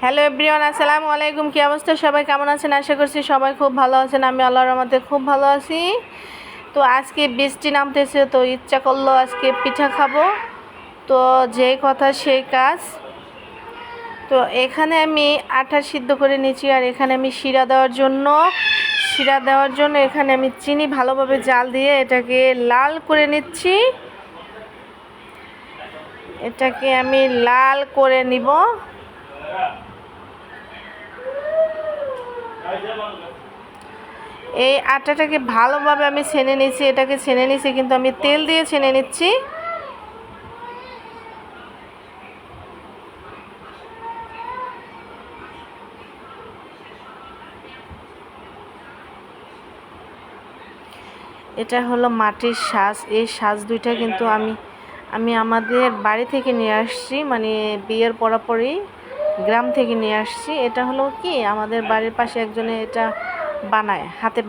Hello everyone, আসসালামু আলাইকুম। কী অবস্থা, সবাই কেমন আছেন? আশা করছি সবাই খুব ভালো আছেন। আমি আল্লাহর রহমতে খুব ভালো আছি। তো আজকে বৃষ্টি নামতেছে, তো ইচ্ছা করলো আজকে পিঠা খাবো। তো যেই কথা সেই কাজ। তো এখানে আমি আটা সিদ্ধ করে নিয়েছি, আর এখানে আমি শিরা দেওয়ার জন্য এখানে আমি চিনি ভালোভাবে জাল দিয়ে এটাকে লাল করে নিচ্ছি। এটাকে আমি লাল করে নিব। এই আটাটাকে ভালোভাবে আমি ছেনে নিচ্ছি, এটাকে ছেনে নিচ্ছি, কিন্তু আমি তেল দিয়ে ছেনে নিচ্ছি। এটা হলো মাটির সাজ। এই সাজ দুইটা কিন্তু আমি আমাদের বাড়ি থেকে নিয়ে আসছি, মানে বিয়ের পরপরই গ্রাম থেকে নিয়ে আসছি। এটা হলো কি, আমাদের বাড়ির পাশে একজনে এটা বানায়, হাতে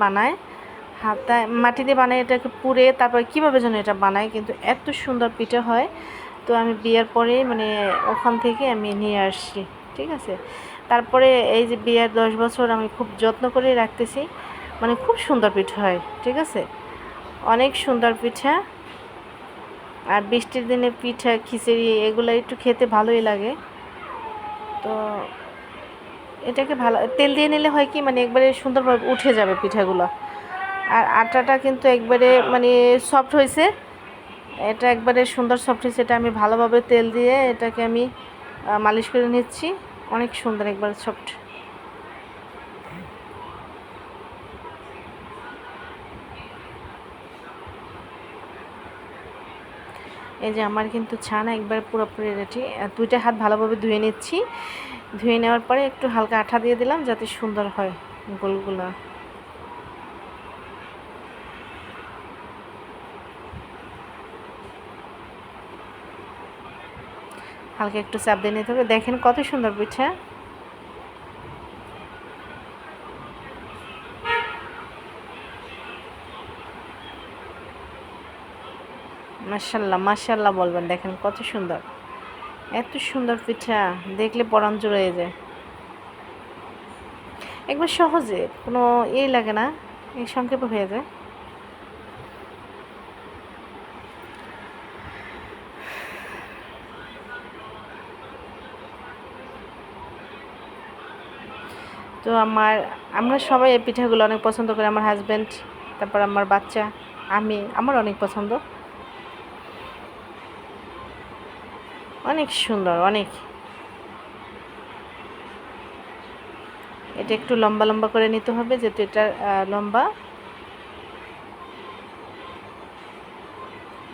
মাটিতে বানায়, এটাকে পুড়ে তারপর কীভাবে যেন এটা বানায়, কিন্তু এত সুন্দর পিঠা হয়। তো আমি বিয়ের পরে মানে ওখান থেকে আমি নিয়ে আসছি, ঠিক আছে। তারপরে এই যে বিয়ের 10 বছর আমি খুব যত্ন করে রাখতেছি, মানে খুব সুন্দর পিঠা হয়, ঠিক আছে, অনেক সুন্দর পিঠা। আর বৃষ্টির দিনে পিঠা, খিচুড়ি এগুলো একটু খেতে ভালোই লাগে। তো এটাকে ভালো তেল দিয়ে নিলে হয় কি, মানে একবারে সুন্দরভাবে উঠে যাবে পিঠাগুলো। আর আটাটা কিন্তু একবারে মানে সফট হয়েছে, এটা একবারে সুন্দর সফট হয়েছে। এটা আমি ভালোভাবে তেল দিয়ে এটাকে আমি মালিশ করে নিচ্ছি, অনেক সুন্দর একবারে সফট। এই যে আমার কিন্তু ছানা একবার পুরোপুরি রেডি। দুইটা হাত ভালোভাবে ধুয়ে নিচ্ছি। ধুয়ে নেওয়ার পরে একটু হালকা আঠা দিয়ে দিলাম যাতে সুন্দর হয় গোলগুলো। হালকা একটু চাপ দিয়ে নিতে হবে। দেখেন কত সুন্দর পিঠা। মাশাল্লাহ মাশাল্লাহ বলবেন, দেখেন কত সুন্দর, এত সুন্দর পিঠা দেখলে পরাণ জুড়িয়ে যায়। একবার সহজে, কোনো লাগে না, এই সংক্ষেপে হয়ে যায়। তো আমরা সবাই এই পিঠাগুলো অনেক পছন্দ করি। আমার হাজব্যান্ড, তারপর আমার বাচ্চা, আমার অনেক পছন্দ। অনেক সুন্দর, অনেক। এটা একটু লম্বা লম্বা করে নিতে হবে, যেহেতু এটা লম্বা।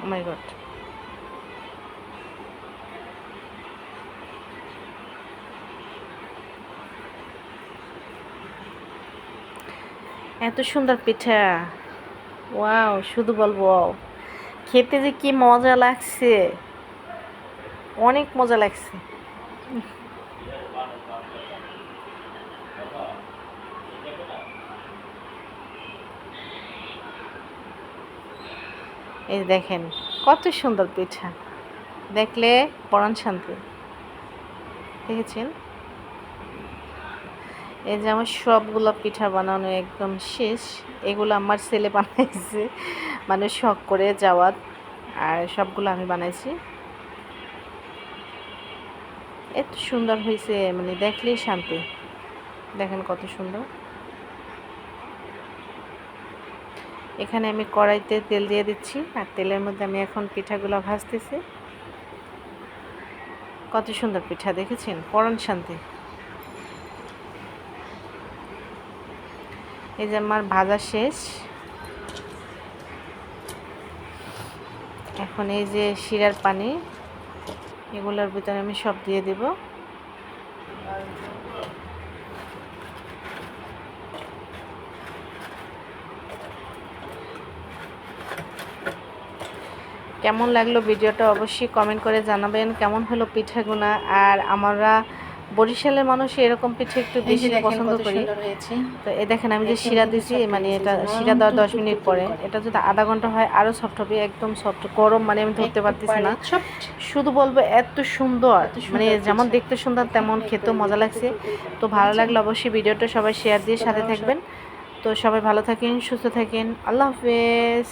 ও মাই গড, এত সুন্দর পিঠা, ওয়াও, শুধু বলবো খেতে যে কি মজা লাগছে, অনেক মজা লাগছে। এই দেখেন কত সুন্দর পিঠা, দেখলে পরাণ শান্তি। দেখেছেন, এই যে আমার সবগুলো পিঠা বানানো একদম শেষ। এগুলো আমার ছেলে বানাইছে, মানে শখ করে যাওয়াত, আর সবগুলো আমি বানাইছি। এত সুন্দর হয়েছে, মানে দেখলেই শান্তি। দেখেন কত সুন্দর। এখানে আমি কড়াইতে তেল দিয়ে দিচ্ছি, আর তেলের মধ্যে আমি এখন পিঠাগুলো ভাজতেছি। কত সুন্দর পিঠা, দেখেছেন, পরাণ শান্তি। এই যে আমার ভাজা শেষ। এখন এই যে শিরার পানি, এগুলোর ভিতরে আমি সব দিয়ে দেব। কেমন লাগলো ভিডিওটা অবশ্যই কমেন্ট করে জানাবেন। কেমন হলো পিঠাগুনা, আর আমরা বরিশালের মানুষ এরকম পিঠে একটু বেশি পছন্দ করি। তো এই দেখেন আমি যে শিরা দিছি, মানে এটা শিরা দেওয়ার 10 মিনিট পরে, এটা যদি আধা ঘন্টা হয় আরও সফট হবে, একদম সফট গরম, মানে আমি ধরতে পারতেছি না। শুধু বলবো এত সুন্দর, মানে যেমন দেখতে সুন্দর তেমন খেতেও মজা লাগছে। তো ভালো লাগলে অবশ্যই ভিডিওটা সবাই শেয়ার দিয়ে সাথে থাকবেন। তো সবাই ভালো থাকেন, সুস্থ থাকেন, আল্লাহ হাফেজ।